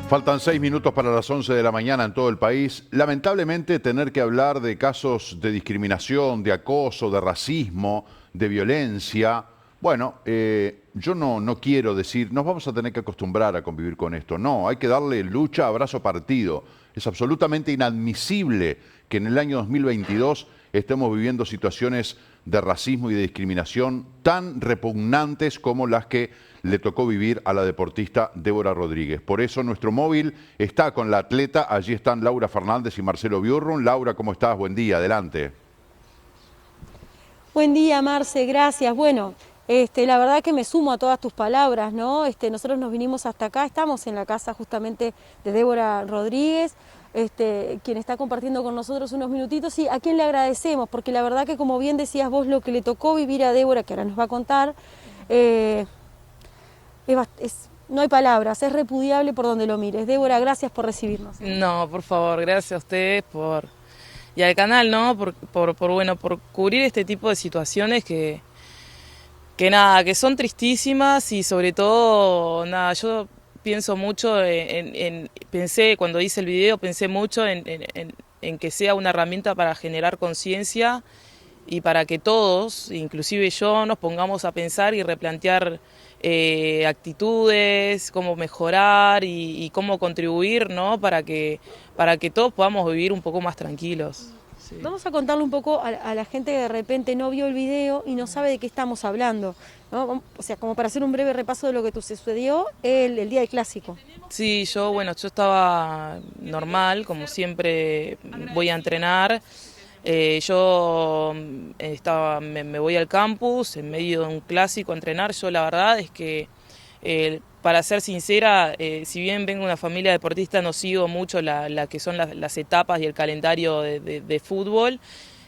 Faltan 6 minutos para las 11 de la mañana en todo el país. Lamentablemente tener que hablar de casos de discriminación, de acoso, de racismo, de violencia. Bueno, yo no quiero decir, nos vamos a tener que acostumbrar a convivir con esto. No, hay que darle lucha, abrazo, partido. Es absolutamente inadmisible que en el año 2022 estemos viviendo situaciones de racismo y de discriminación tan repugnantes como las que le tocó vivir a la deportista Débora Rodríguez. Por eso nuestro móvil está con la atleta. Allí están Laura Fernández y Marcelo Biurrun. Laura, ¿cómo estás? Buen día, adelante. Buen día, Marce, gracias. Bueno, la verdad que me sumo a todas tus palabras, ¿no? Nosotros nos vinimos hasta acá, estamos en la casa justamente de Débora Rodríguez, quien está compartiendo con nosotros unos minutitos y a quien le agradecemos, porque la verdad que como bien decías vos, lo que le tocó vivir a Débora, que ahora nos va a contar, no hay palabras, es repudiable por donde lo mires. Débora, gracias por recibirnos. No, por favor, gracias a ustedes y al canal, ¿no? Por cubrir este tipo de situaciones que son tristísimas y sobre todo, nada, yo pienso mucho pensé, cuando hice el video, pensé mucho en que sea una herramienta para generar conciencia y para que todos, inclusive yo, nos pongamos a pensar y replantear actitudes, cómo mejorar y cómo contribuir, ¿no? Para que todos podamos vivir un poco más tranquilos. Sí. Vamos a contarle un poco a la gente que de repente no vio el video y no sabe de qué estamos hablando, ¿no? O sea, como para hacer un breve repaso de lo que sucedió el día del clásico. Sí, yo estaba normal, como siempre voy a entrenar. Me voy al campus en medio de un clásico a entrenar. Yo la verdad es que, para ser sincera, si bien vengo de una familia deportista, no sigo mucho la que son las etapas y el calendario de fútbol.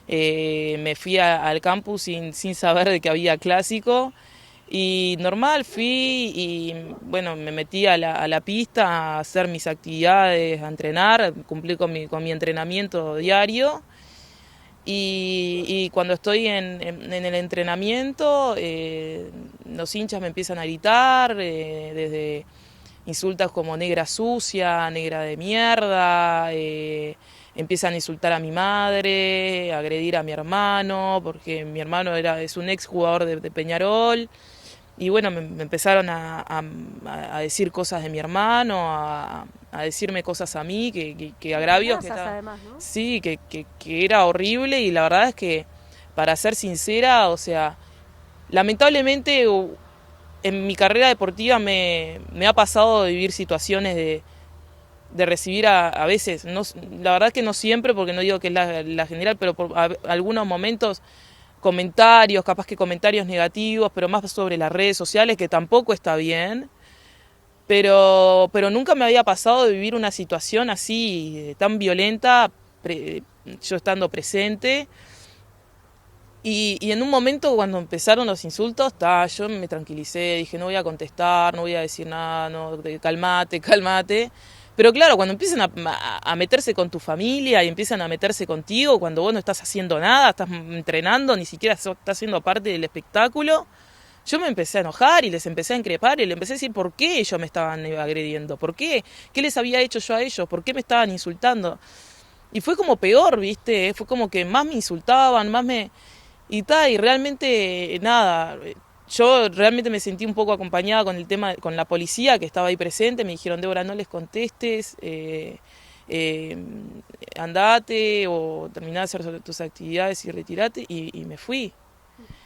Me fui al campus sin saber de que había clásico. Y normal fui y bueno, me metí a la pista a hacer mis actividades, a entrenar, cumplir con mi entrenamiento diario. Y cuando estoy en el entrenamiento, los hinchas me empiezan a gritar, desde insultos como negra sucia, negra de mierda, empiezan a insultar a mi madre, a agredir a mi hermano, porque mi hermano es un ex jugador de Peñarol. Y bueno, me empezaron a decir cosas de mi hermano, a decirme cosas a mí, que agravios que estaba, además, ¿no? sí, que era horrible. Y la verdad es que, para ser sincera, o sea, lamentablemente en mi carrera deportiva me ha pasado de vivir situaciones de recibir a veces, no, la verdad que no siempre, porque no digo que es la general, pero por algunos momentos comentarios, capaz que comentarios negativos, pero más sobre las redes sociales, que tampoco está bien. Pero nunca me había pasado de vivir una situación así, tan violenta, yo estando presente. Y en un momento, cuando empezaron los insultos, yo me tranquilicé, dije, no voy a contestar, no voy a decir nada, no, calmate, calmate. Pero claro, cuando empiezan a meterse con tu familia y empiezan a meterse contigo, cuando vos no estás haciendo nada, estás entrenando, ni siquiera estás siendo parte del espectáculo, yo me empecé a enojar y les empecé a increpar y les empecé a decir por qué ellos me estaban agrediendo, por qué les había hecho yo a ellos, por qué me estaban insultando. Y fue como peor, ¿viste? Fue como que más me insultaban, y realmente nada. Yo realmente me sentí un poco acompañada con el tema, con la policía que estaba ahí presente. Me dijeron, Débora, no les contestes, andate o terminá de hacer tus actividades y retirate, y me fui.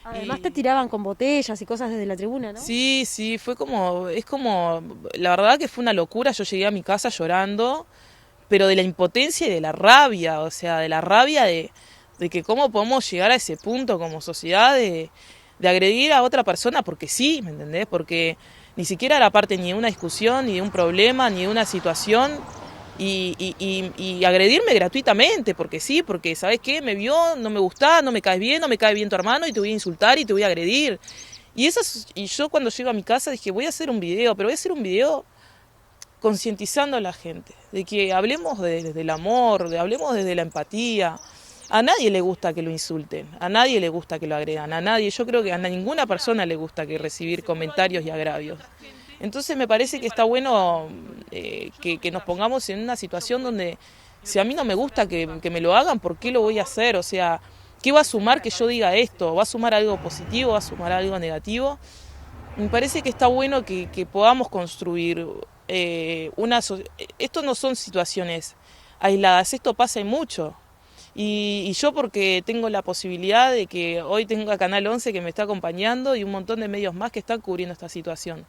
Además te tiraban con botellas y cosas desde la tribuna, ¿no? Sí, la verdad que fue una locura. Yo llegué a mi casa llorando, pero de la impotencia y de la rabia, o sea, de la rabia de que cómo podemos llegar a ese punto como sociedad de agredir a otra persona porque sí, ¿me entendés? Porque ni siquiera era parte ni de una discusión, ni de un problema, ni de una situación, y agredirme gratuitamente, porque sí, porque ¿sabés qué? Me vio, no me gustás, no me caes bien, no me cae bien tu hermano, y te voy a insultar y te voy a agredir. Y yo cuando llego a mi casa dije, voy a hacer un video, pero voy a hacer un video concientizando a la gente, de que hablemos desde el amor, hablemos desde la empatía. A nadie le gusta que lo insulten, a nadie le gusta que lo agredan, a nadie. Yo creo que a ninguna persona le gusta que recibir comentarios y agravios. Entonces me parece que está bueno que nos pongamos en una situación donde si a mí no me gusta que me lo hagan, ¿por qué lo voy a hacer? O sea, ¿qué va a sumar que yo diga esto? ¿Va a sumar algo positivo? ¿Va a sumar algo negativo? Me parece que está bueno que podamos construir esto no son situaciones aisladas, esto pasa y mucho. Y yo porque tengo la posibilidad de que hoy tengo a Canal 11 que me está acompañando y un montón de medios más que están cubriendo esta situación.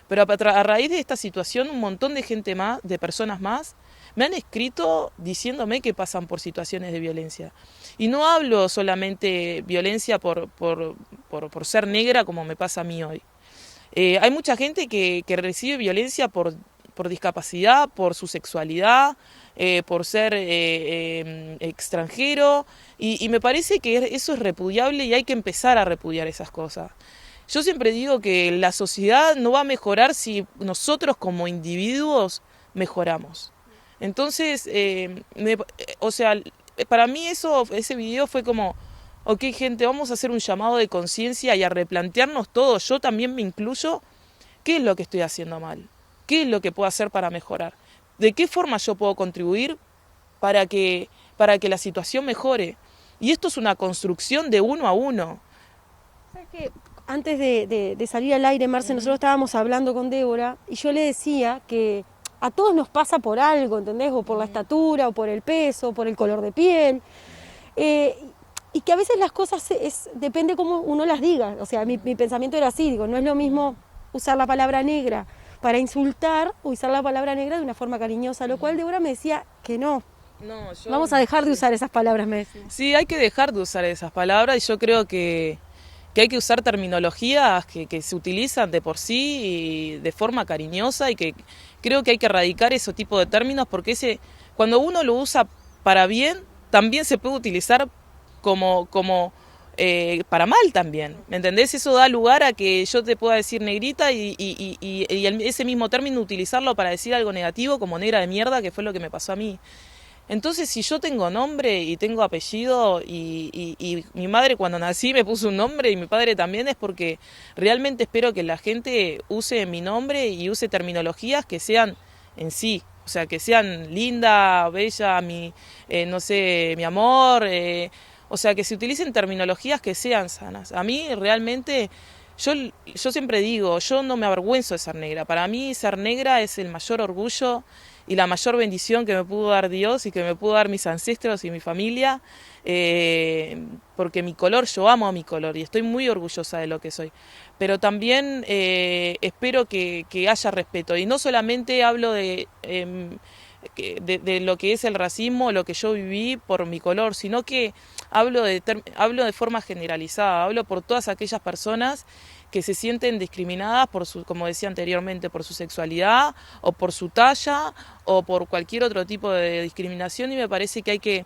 Pero a raíz de esta situación un montón de gente más, de personas más, me han escrito diciéndome que pasan por situaciones de violencia. Y no hablo solamente violencia por ser negra como me pasa a mí hoy. Hay mucha gente que recibe violencia por discapacidad, por su sexualidad, por ser extranjero, y me parece que eso es repudiable y hay que empezar a repudiar esas cosas. Yo siempre digo que la sociedad no va a mejorar si nosotros como individuos mejoramos. Entonces, o sea, para mí ese video fue como, ok gente, vamos a hacer un llamado de conciencia y a replantearnos todo, yo también me incluyo, ¿qué es lo que estoy haciendo mal? ¿Qué es lo que puedo hacer para mejorar? ¿De qué forma yo puedo contribuir para que la situación mejore? Y esto es una construcción de uno a uno. ¿Sabes qué? Antes de salir al aire, Marce, nosotros estábamos hablando con Débora y yo le decía que a todos nos pasa por algo, ¿entendés? O por la estatura, o por el peso, o por el color de piel. Y que a veces las cosas depende cómo uno las diga. O sea, mi pensamiento era así, digo, no es lo mismo usar la palabra negra para insultar o usar la palabra negra de una forma cariñosa, lo cual Débora me decía que no. Vamos a dejar de usar esas palabras, me decía. Sí, hay que dejar de usar esas palabras y yo creo que hay que usar terminologías que se utilizan de por sí y de forma cariñosa y que creo que hay que erradicar ese tipo de términos porque cuando uno lo usa para bien, también se puede utilizar como para mal también, ¿me entendés? Eso da lugar a que yo te pueda decir negrita y ese mismo término utilizarlo para decir algo negativo como negra de mierda, que fue lo que me pasó a mí. Entonces, si yo tengo nombre y tengo apellido y mi madre cuando nací me puso un nombre y mi padre también, es porque realmente espero que la gente use mi nombre y use terminologías que sean en sí, o sea, que sean linda, bella, no sé, mi amor, o sea, que se utilicen terminologías que sean sanas. A mí realmente, yo siempre digo, yo no me avergüenzo de ser negra. Para mí ser negra es el mayor orgullo y la mayor bendición que me pudo dar Dios y que me pudo dar mis ancestros y mi familia, porque mi color, yo amo a mi color y estoy muy orgullosa de lo que soy. Pero también espero que haya respeto y no solamente hablo de lo que es el racismo, lo que yo viví por mi color, sino que hablo de forma generalizada, hablo por todas aquellas personas que se sienten discriminadas como decía anteriormente, por su sexualidad o por su talla o por cualquier otro tipo de discriminación y me parece que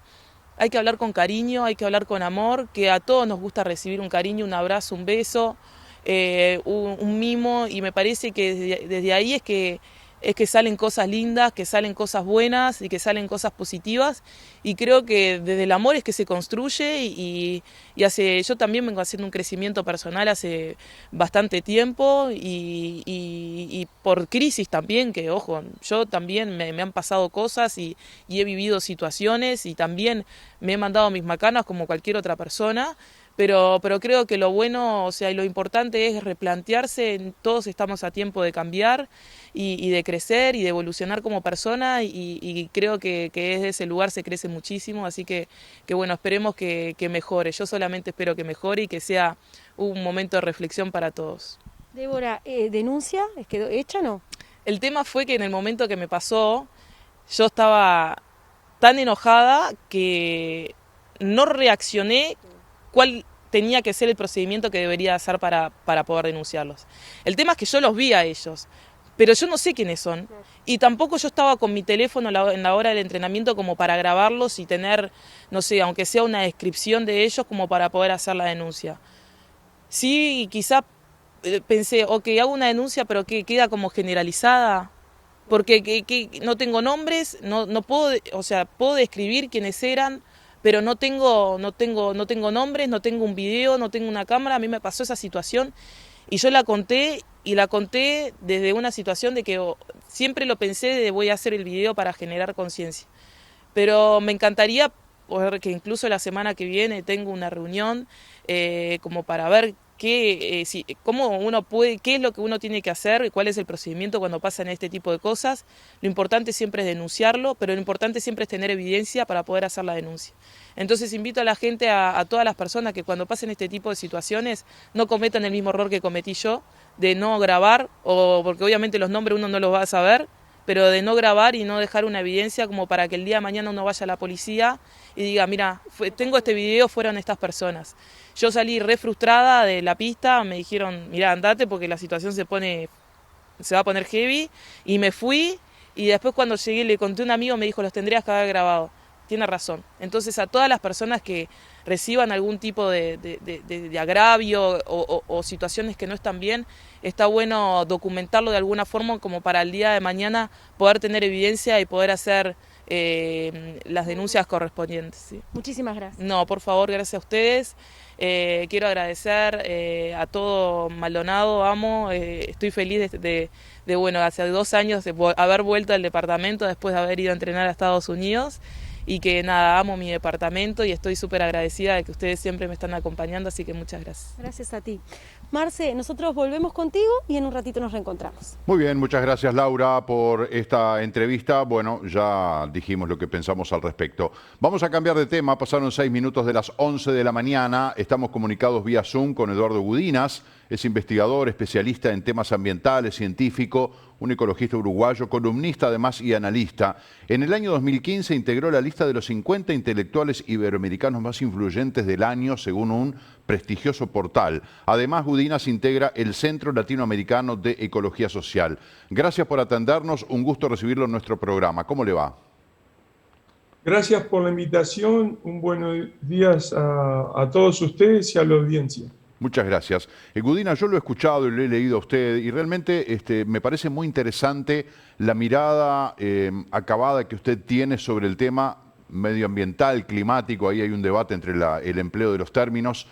hay que hablar con cariño, hay que hablar con amor, que a todos nos gusta recibir un cariño, un abrazo, un beso, un mimo y me parece que desde ahí es que salen cosas lindas, que salen cosas buenas y que salen cosas positivas y creo que desde el amor es que se construye y yo también vengo haciendo un crecimiento personal hace bastante tiempo y por crisis también, que ojo, yo también me han pasado cosas y he vivido situaciones y también me he mandado mis macanas como cualquier otra persona. Pero creo que lo bueno, o sea, y lo importante es replantearse, todos estamos a tiempo de cambiar y de crecer y de evolucionar como persona y creo que desde ese lugar se crece muchísimo, así que bueno, esperemos que mejore, yo solamente espero que mejore y que sea un momento de reflexión para todos. Débora, ¿denuncia? ¿Quedó hecha o no? El tema fue que en el momento que me pasó, yo estaba tan enojada que no reaccioné cuál tenía que ser el procedimiento que debería hacer para poder denunciarlos. El tema es que yo los vi a ellos, pero yo no sé quiénes son. Y tampoco yo estaba con mi teléfono en la hora del entrenamiento como para grabarlos y tener, no sé, aunque sea una descripción de ellos como para poder hacer la denuncia. Sí, quizá pensé, ok, hago una denuncia, pero que queda como generalizada. Porque no tengo nombres, no puedo, o sea, puedo describir quiénes eran, pero no tengo nombres, no tengo un video, no tengo una cámara. A mí me pasó esa situación Y yo la conté, y la conté desde una situación de que siempre lo pensé de voy a hacer el video para generar conciencia. Pero me encantaría poder que incluso la semana que viene tengo una reunión como para ver cómo uno puede, qué es lo que uno tiene que hacer y cuál es el procedimiento cuando pasan este tipo de cosas. Lo importante siempre es denunciarlo, pero lo importante siempre es tener evidencia para poder hacer la denuncia. Entonces invito a la gente, a todas las personas que cuando pasen este tipo de situaciones no cometan el mismo error que cometí yo, de no grabar, porque obviamente los nombres uno no los va a saber, pero de no grabar y no dejar una evidencia como para que el día de mañana uno vaya a la policía y diga, mira, tengo este video, fueron estas personas. Yo salí re frustrada de la pista, me dijeron, mira, andate porque la situación se va a poner heavy, y me fui, y después cuando llegué le conté a un amigo, me dijo, los tendrías que haber grabado. Tiene razón. Entonces a todas las personas que reciban algún tipo de agravio o situaciones que no están bien, está bueno documentarlo de alguna forma como para el día de mañana poder tener evidencia y poder hacer las denuncias correspondientes. ¿Sí? Muchísimas gracias. No, por favor, gracias a ustedes. Quiero agradecer a todo Maldonado, amo, estoy feliz bueno, hace 2 años de haber vuelto al departamento después de haber ido a entrenar a Estados Unidos. Y que nada, amo mi departamento y estoy súper agradecida de que ustedes siempre me están acompañando, así que muchas gracias. Gracias a ti. Marce, nosotros volvemos contigo y en un ratito nos reencontramos. Muy bien, muchas gracias Laura por esta entrevista. Bueno, ya dijimos lo que pensamos al respecto. Vamos a cambiar de tema, pasaron 6 minutos de las 11 de la mañana. Estamos comunicados vía Zoom con Eduardo Gudinas, es investigador, especialista en temas ambientales, científico, un ecologista uruguayo, columnista además y analista. En el año 2015 integró la lista de los 50 intelectuales iberoamericanos más influyentes del año, según un prestigioso portal. Además, Gudinas integra el Centro Latinoamericano de Ecología Social. Gracias por atendernos, un gusto recibirlo en nuestro programa. ¿Cómo le va? Gracias por la invitación, un buenos días a todos ustedes y a la audiencia. Muchas gracias. Gudinas, yo lo he escuchado y lo he leído a usted y realmente me parece muy interesante la mirada acabada que usted tiene sobre el tema medioambiental, climático. Ahí hay un debate entre el empleo de los términos.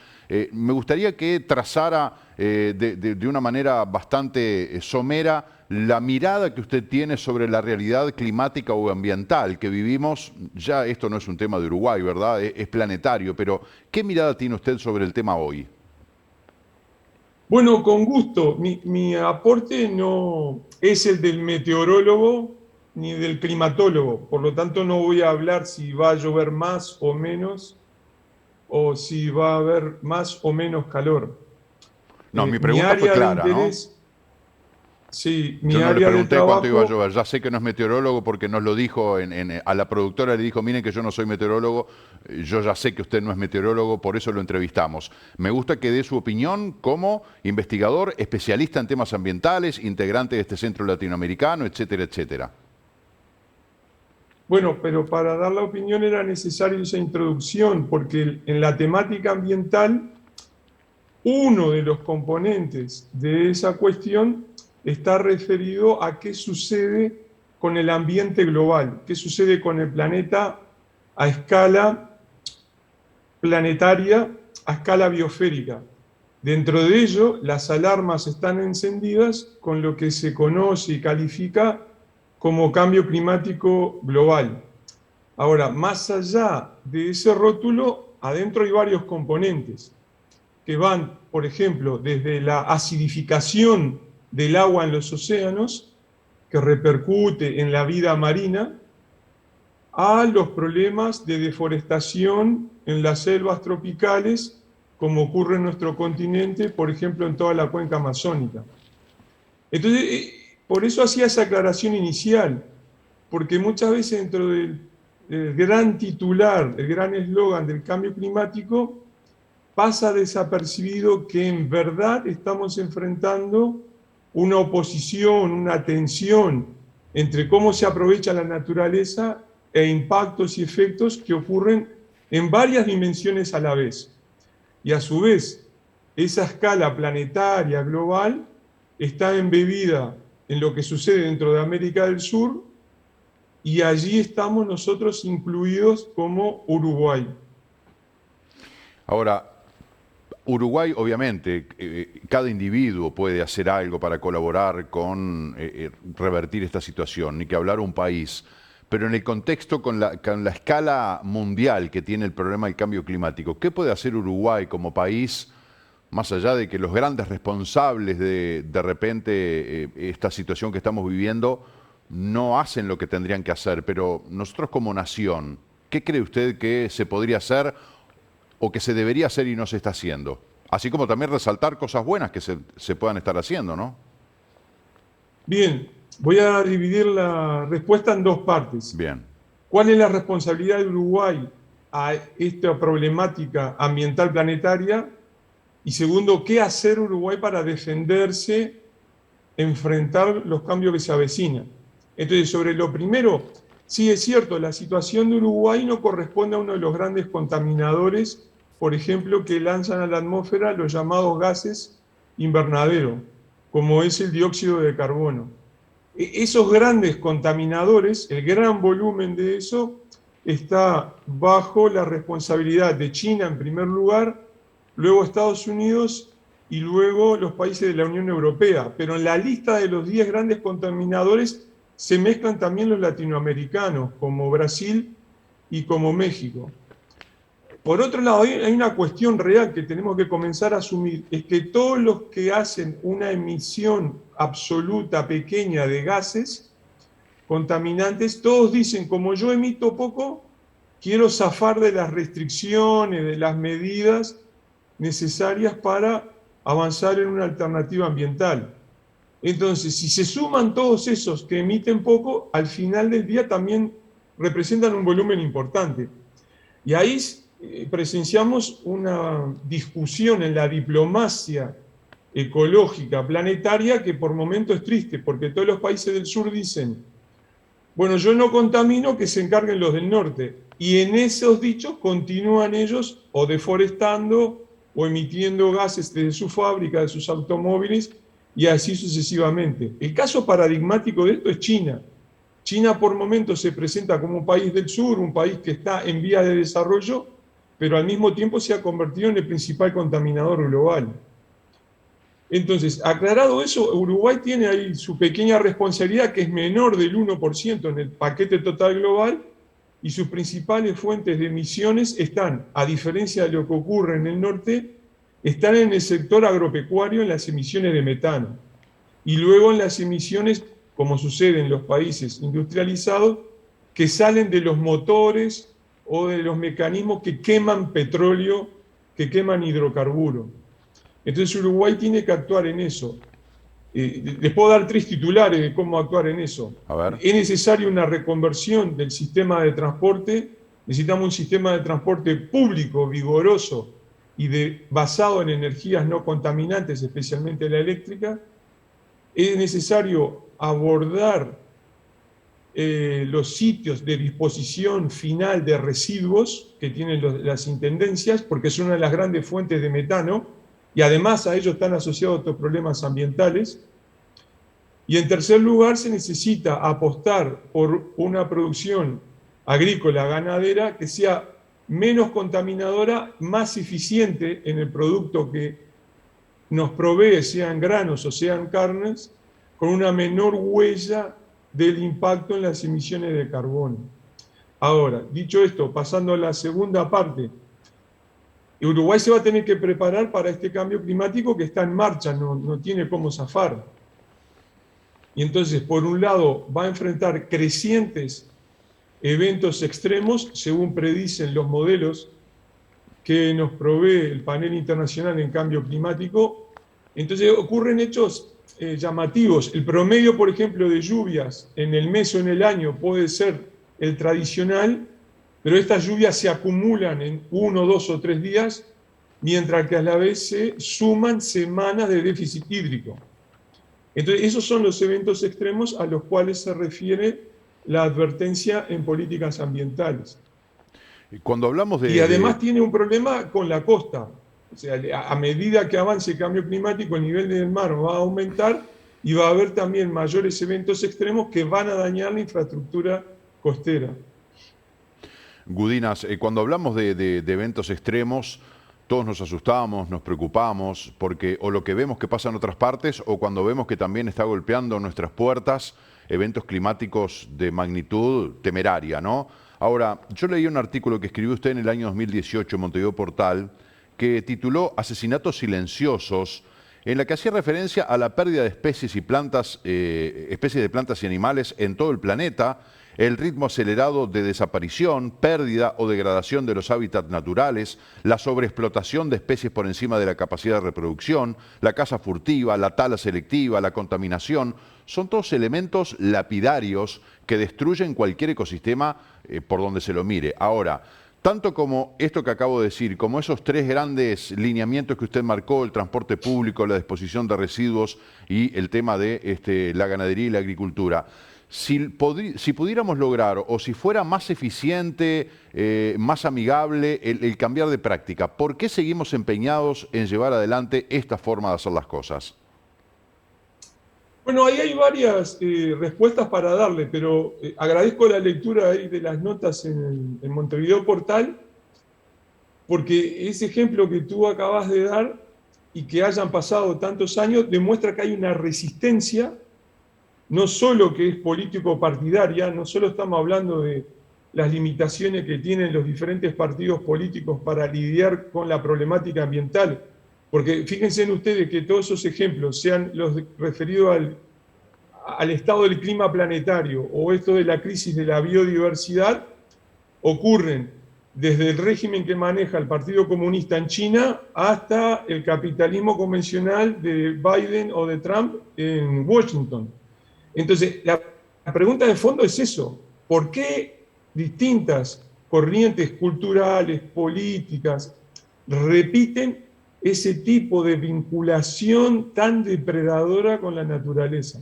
Me gustaría que trazara de una manera bastante somera la mirada que usted tiene sobre la realidad climática o ambiental que vivimos. Ya esto no es un tema de Uruguay, ¿verdad? Es planetario, pero ¿qué mirada tiene usted sobre el tema hoy? Bueno, con gusto. Mi aporte no es el del meteorólogo ni del climatólogo. Por lo tanto, no voy a hablar si va a llover más o menos o si va a haber más o menos calor. No, mi pregunta fue clara, ¿no? Sí, yo no le pregunté cuánto iba a llover. Ya sé que no es meteorólogo porque nos lo dijo, a la productora le dijo, miren que yo no soy meteorólogo, yo ya sé que usted no es meteorólogo, por eso lo entrevistamos. Me gusta que dé su opinión como investigador, especialista en temas ambientales, integrante de este centro latinoamericano, etcétera, etcétera. Bueno, pero para dar la opinión era necesaria esa introducción, porque en la temática ambiental, uno de los componentes de esa cuestión está referido a qué sucede con el ambiente global, qué sucede con el planeta a escala planetaria, a escala biosférica. Dentro de ello, las alarmas están encendidas con lo que se conoce y califica como cambio climático global. Ahora, más allá de ese rótulo, adentro hay varios componentes que van, por ejemplo, desde la acidificación del agua en los océanos, que repercute en la vida marina, a los problemas de deforestación en las selvas tropicales, como ocurre en nuestro continente, por ejemplo, en toda la cuenca amazónica. Entonces, por eso hacía esa aclaración inicial, porque muchas veces dentro del gran titular, el gran eslogan del cambio climático, pasa desapercibido que en verdad estamos enfrentando una oposición, una tensión entre cómo se aprovecha la naturaleza e impactos y efectos que ocurren en varias dimensiones a la vez. Y a su vez, esa escala planetaria global está embebida en lo que sucede dentro de América del Sur, y allí estamos nosotros incluidos como Uruguay. Ahora, Uruguay, obviamente, cada individuo puede hacer algo para colaborar con revertir esta situación, ni que hablar un país. Pero en el contexto, con la escala mundial que tiene el problema del cambio climático, ¿qué puede hacer Uruguay como país, más allá de que los grandes responsables de repente esta situación que estamos viviendo no hacen lo que tendrían que hacer? Pero nosotros como nación, ¿qué cree usted que se podría hacer o que se debería hacer y no se está haciendo? Así como también resaltar cosas buenas que se puedan estar haciendo, ¿no? Bien, voy a dividir la respuesta en dos partes. Bien. ¿Cuál es la responsabilidad de Uruguay a esta problemática ambiental planetaria? Y segundo, ¿qué hacer Uruguay para defenderse, enfrentar los cambios que se avecinan? Entonces, sobre lo primero, sí es cierto, la situación de Uruguay no corresponde a uno de los grandes contaminadores, por ejemplo, que lanzan a la atmósfera los llamados gases invernadero, como es el dióxido de carbono. Esos grandes contaminadores, el gran volumen de eso, está bajo la responsabilidad de China en primer lugar, luego Estados Unidos y luego los países de la Unión Europea. Pero en la lista de los 10 grandes contaminadores se mezclan también los latinoamericanos, como Brasil y como México. Por otro lado, hay una cuestión real que tenemos que comenzar a asumir, es que todos los que hacen una emisión absoluta pequeña de gases contaminantes, todos dicen, como yo emito poco, quiero zafar de las restricciones, de las medidas necesarias para avanzar en una alternativa ambiental. Entonces, si se suman todos esos que emiten poco, al final del día también representan un volumen importante. Y ahí presenciamos una discusión en la diplomacia ecológica planetaria que por momentos es triste, porque todos los países del sur dicen, bueno, yo no contamino, que se encarguen los del norte. Y en esos dichos continúan ellos o deforestando o emitiendo gases desde su fábrica, de sus automóviles, y así sucesivamente. El caso paradigmático de esto es China. China por momentos se presenta como un país del sur, un país que está en vía de desarrollo, pero al mismo tiempo se ha convertido en el principal contaminador global. Entonces, aclarado eso, Uruguay tiene ahí su pequeña responsabilidad, que es menor del 1% en el paquete total global, y sus principales fuentes de emisiones están, a diferencia de lo que ocurre en el norte, están en el sector agropecuario, en las emisiones de metano, y luego en las emisiones, como sucede en los países industrializados, que salen de los motores o de los mecanismos que queman petróleo, que queman hidrocarburos. Entonces Uruguay tiene que actuar en eso. Les puedo dar 3 titulares de cómo actuar en eso. A ver. Es necesaria una reconversión del sistema de transporte. Necesitamos un sistema de transporte público, vigoroso y basado en energías no contaminantes, especialmente la eléctrica. Es necesario abordar los sitios de disposición final de residuos que tienen las intendencias, porque es una de las grandes fuentes de metano, y además a ellos están asociados otros problemas ambientales. Y en tercer lugar, se necesita apostar por una producción agrícola, ganadera, que sea menos contaminadora, más eficiente en el producto que nos provee, sean granos o sean carnes, con una menor huella del impacto en las emisiones de carbono. Ahora, dicho esto, pasando a la segunda parte, Uruguay se va a tener que preparar para este cambio climático que está en marcha, no tiene cómo zafar. Y entonces, por un lado, va a enfrentar crecientes eventos extremos, según predicen los modelos que nos provee el Panel Internacional en Cambio Climático. Entonces, ocurren hechos llamativos. El promedio, por ejemplo, de lluvias en el mes o en el año puede ser el tradicional, pero estas lluvias se acumulan en 1, 2 o 3 días, mientras que a la vez se suman semanas de déficit hídrico. Entonces, esos son los eventos extremos a los cuales se refiere la advertencia en políticas ambientales. Cuando hablamos y además tiene un problema con la costa. O sea, a medida que avance el cambio climático, el nivel del mar va a aumentar y va a haber también mayores eventos extremos que van a dañar la infraestructura costera. Gudinas, cuando hablamos de eventos extremos, todos nos asustamos, nos preocupamos, porque o lo que vemos que pasa en otras partes o cuando vemos que también está golpeando nuestras puertas eventos climáticos de magnitud temeraria, ¿no? Ahora, yo leí un artículo que escribió usted en el año 2018 en Montevideo Portal, que tituló Asesinatos silenciosos, en la que hacía referencia a la pérdida de especies y plantas, especies de plantas y animales en todo el planeta, el ritmo acelerado de desaparición, pérdida o degradación de los hábitats naturales, la sobreexplotación de especies por encima de la capacidad de reproducción, la caza furtiva, la tala selectiva, la contaminación, son todos elementos lapidarios que destruyen cualquier ecosistema por donde se lo mire. Ahora, tanto como esto que acabo de decir, como esos tres grandes lineamientos que usted marcó, el transporte público, la disposición de residuos y el tema de la ganadería y la agricultura, si pudiéramos lograr o si fuera más eficiente, más amigable el cambiar de práctica, ¿por qué seguimos empeñados en llevar adelante esta forma de hacer las cosas? Bueno, ahí hay varias respuestas para darle, pero agradezco la lectura ahí de las notas en Montevideo Portal, porque ese ejemplo que tú acabas de dar y que hayan pasado tantos años demuestra que hay una resistencia, no solo que es político-partidaria, no solo estamos hablando de las limitaciones que tienen los diferentes partidos políticos para lidiar con la problemática ambiental, porque fíjense en ustedes que todos esos ejemplos, sean los referidos al estado del clima planetario o esto de la crisis de la biodiversidad, ocurren desde el régimen que maneja el Partido Comunista en China hasta el capitalismo convencional de Biden o de Trump en Washington. Entonces, la pregunta de fondo es eso: ¿por qué distintas corrientes culturales, políticas, repiten ese tipo de vinculación tan depredadora con la naturaleza?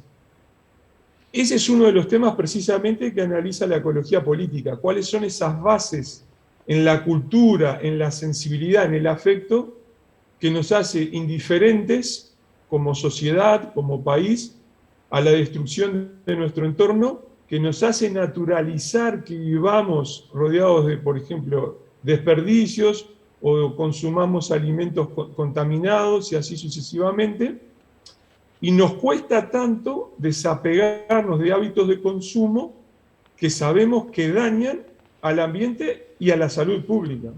Ese es uno de los temas precisamente que analiza la ecología política. ¿Cuáles son esas bases en la cultura, en la sensibilidad, en el afecto, que nos hace indiferentes como sociedad, como país, a la destrucción de nuestro entorno, que nos hace naturalizar que vivamos rodeados de, por ejemplo, desperdicios o consumamos alimentos contaminados y así sucesivamente? Y nos cuesta tanto desapegarnos de hábitos de consumo que sabemos que dañan al ambiente y a la salud pública.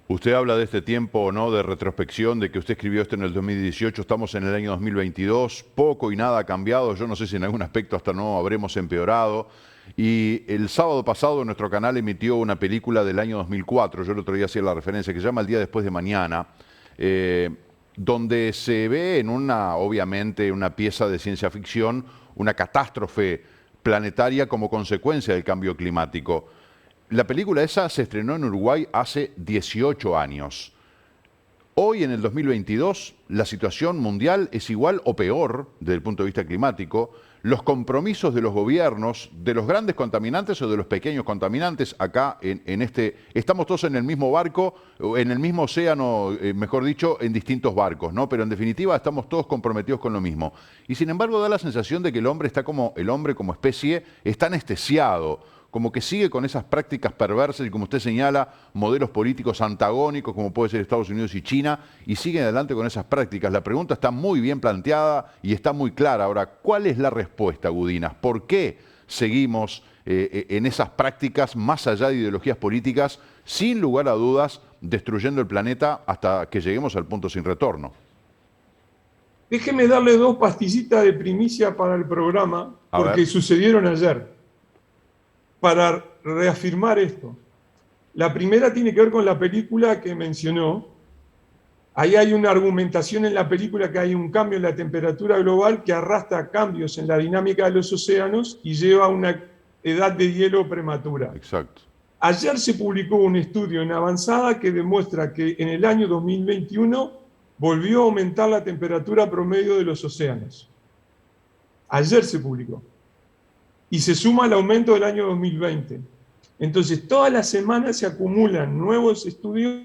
Usted habla de este tiempo, ¿no?, de retrospección, de que usted escribió esto en el 2018, estamos en el año 2022, poco y nada ha cambiado, yo no sé si en algún aspecto hasta no habremos empeorado. Y el sábado pasado nuestro canal emitió una película del año 2004, yo el otro día hacía la referencia, que se llama El día después de mañana, donde se ve en obviamente, una pieza de ciencia ficción, una catástrofe planetaria como consecuencia del cambio climático. La película esa se estrenó en Uruguay hace 18 años. Hoy, en el 2022, la situación mundial es igual o peor desde el punto de vista climático. Los compromisos de los gobiernos, de los grandes contaminantes o de los pequeños contaminantes, acá estamos todos en el mismo barco, en el mismo océano, mejor dicho, en distintos barcos, ¿no? Pero en definitiva estamos todos comprometidos con lo mismo. Y sin embargo da la sensación de que el hombre como especie está anestesiado, como que sigue con esas prácticas perversas y, como usted señala, modelos políticos antagónicos como puede ser Estados Unidos y China, y siguen adelante con esas prácticas. La pregunta está muy bien planteada y está muy clara. Ahora, ¿cuál es la respuesta, Gudinas? ¿Por qué seguimos en esas prácticas más allá de ideologías políticas, sin lugar a dudas, destruyendo el planeta hasta que lleguemos al punto sin retorno? Déjeme darle 2 pastillitas de primicia para el programa, porque sucedieron ayer, para reafirmar esto. La primera tiene que ver con la película que mencionó. Ahí hay una argumentación en la película que hay un cambio en la temperatura global que arrastra cambios en la dinámica de los océanos y lleva a una edad de hielo prematura. Exacto. Ayer se publicó un estudio en Avanzada que demuestra que en el año 2021 volvió a aumentar la temperatura promedio de los océanos. Ayer se publicó. Y se suma al aumento del año 2020. Entonces, todas las semanas se acumulan nuevos estudios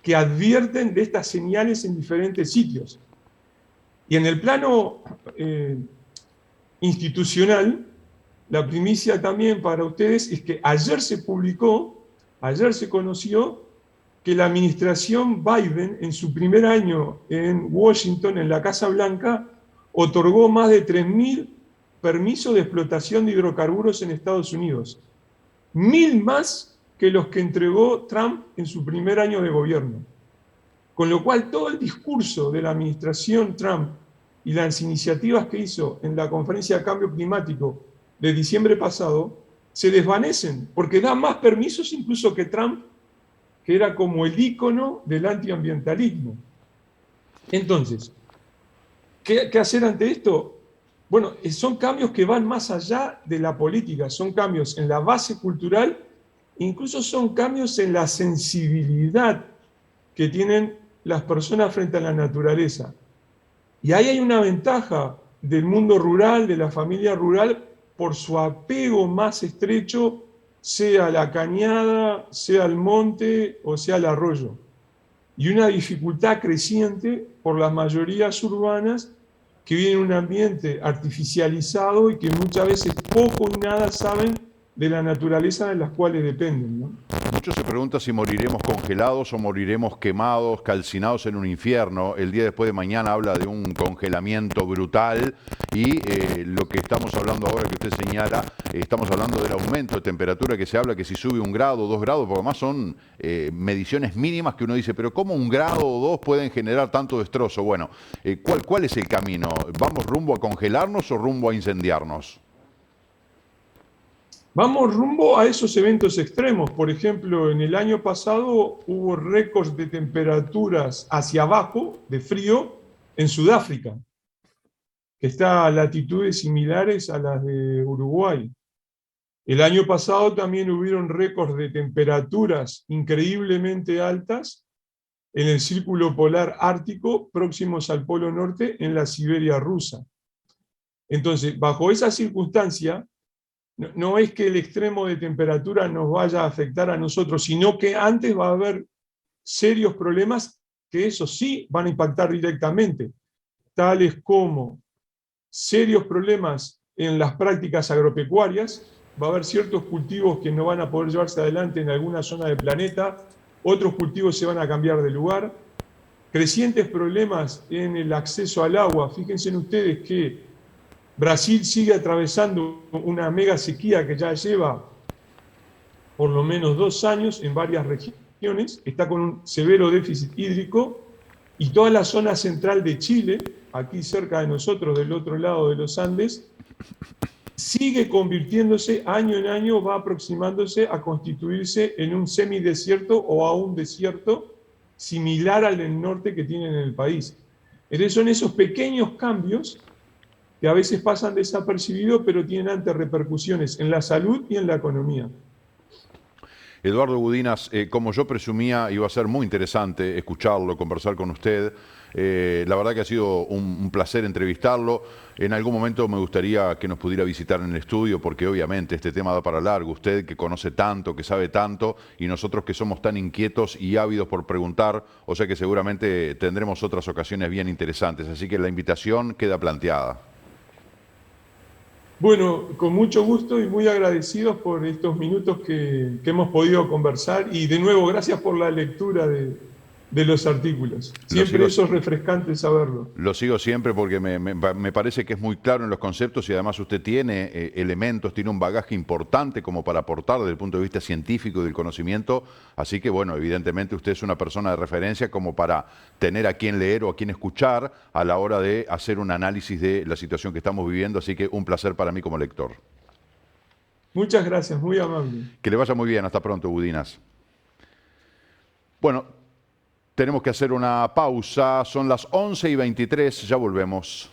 que advierten de estas señales en diferentes sitios. Y en el plano institucional, la primicia también para ustedes es que ayer se publicó, ayer se conoció que la administración Biden, en su primer año en Washington, en la Casa Blanca, otorgó más de 3.000 permisos de explotación de hidrocarburos en Estados Unidos. 1.000 más que los que entregó Trump en su primer año de gobierno. Con lo cual, todo el discurso de la administración Trump y las iniciativas que hizo en la Conferencia de Cambio Climático de diciembre pasado se desvanecen, porque da más permisos incluso que Trump, que era como el ícono del antiambientalismo. Entonces, ¿qué hacer ante esto? Bueno, son cambios que van más allá de la política, son cambios en la base cultural, incluso son cambios en la sensibilidad que tienen las personas frente a la naturaleza. Y ahí hay una ventaja del mundo rural, de la familia rural, por su apego más estrecho, sea la cañada, sea el monte o sea el arroyo. Y una dificultad creciente por las mayorías urbanas que viven en un ambiente artificializado y que muchas veces poco y nada saben de la naturaleza de las cuales dependen, ¿no? Muchos se preguntan si moriremos congelados o moriremos quemados, calcinados en un infierno. El día después de mañana habla de un congelamiento brutal y lo que estamos hablando ahora que usted señala, estamos hablando del aumento de temperatura que se habla que si sube 1 grado, 2 grados, porque además son mediciones mínimas que uno dice, pero ¿cómo 1 grado o 2 pueden generar tanto destrozo? Bueno, ¿cuál es el camino? ¿Vamos rumbo a congelarnos o rumbo a incendiarnos? Vamos rumbo a esos eventos extremos. Por ejemplo, en el año pasado hubo récords de temperaturas hacia abajo, de frío, en Sudáfrica, que está a latitudes similares a las de Uruguay. El año pasado también hubieron récords de temperaturas increíblemente altas en el círculo polar ártico, próximos al Polo Norte, en la Siberia rusa. Entonces, bajo esa circunstancia, no es que el extremo de temperatura nos vaya a afectar a nosotros, sino que antes va a haber serios problemas que eso sí van a impactar directamente, tales como serios problemas en las prácticas agropecuarias. Va a haber ciertos cultivos que no van a poder llevarse adelante en alguna zona del planeta, otros cultivos se van a cambiar de lugar, crecientes problemas en el acceso al agua. Fíjense en ustedes que Brasil sigue atravesando una mega sequía que ya lleva por lo menos 2 años en varias regiones, está con un severo déficit hídrico, y toda la zona central de Chile, aquí cerca de nosotros, del otro lado de los Andes, sigue convirtiéndose año en año, va aproximándose a constituirse en un semidesierto o a un desierto similar al del norte que tienen en el país. Entonces son esos pequeños cambios que a veces pasan desapercibidos, pero tienen antes repercusiones en la salud y en la economía. Eduardo Gudinas, como yo presumía, iba a ser muy interesante escucharlo, conversar con usted. La verdad que ha sido un placer entrevistarlo. En algún momento me gustaría que nos pudiera visitar en el estudio, porque obviamente este tema da para largo. Usted que conoce tanto, que sabe tanto, y nosotros que somos tan inquietos y ávidos por preguntar, o sea que seguramente tendremos otras ocasiones bien interesantes. Así que la invitación queda planteada. Bueno, con mucho gusto y muy agradecidos por estos minutos que hemos podido conversar, y de nuevo gracias por la lectura de los artículos. Siempre eso es refrescante saberlo. Lo sigo siempre porque me parece que es muy claro en los conceptos y además usted tiene elementos, tiene un bagaje importante como para aportar desde el punto de vista científico y del conocimiento. Así que, bueno, evidentemente usted es una persona de referencia como para tener a quien leer o a quien escuchar a la hora de hacer un análisis de la situación que estamos viviendo. Así que un placer para mí como lector. Muchas gracias, muy amable. Que le vaya muy bien. Hasta pronto, Gudinas. Bueno, tenemos que hacer una pausa. Son las 11:23, ya volvemos.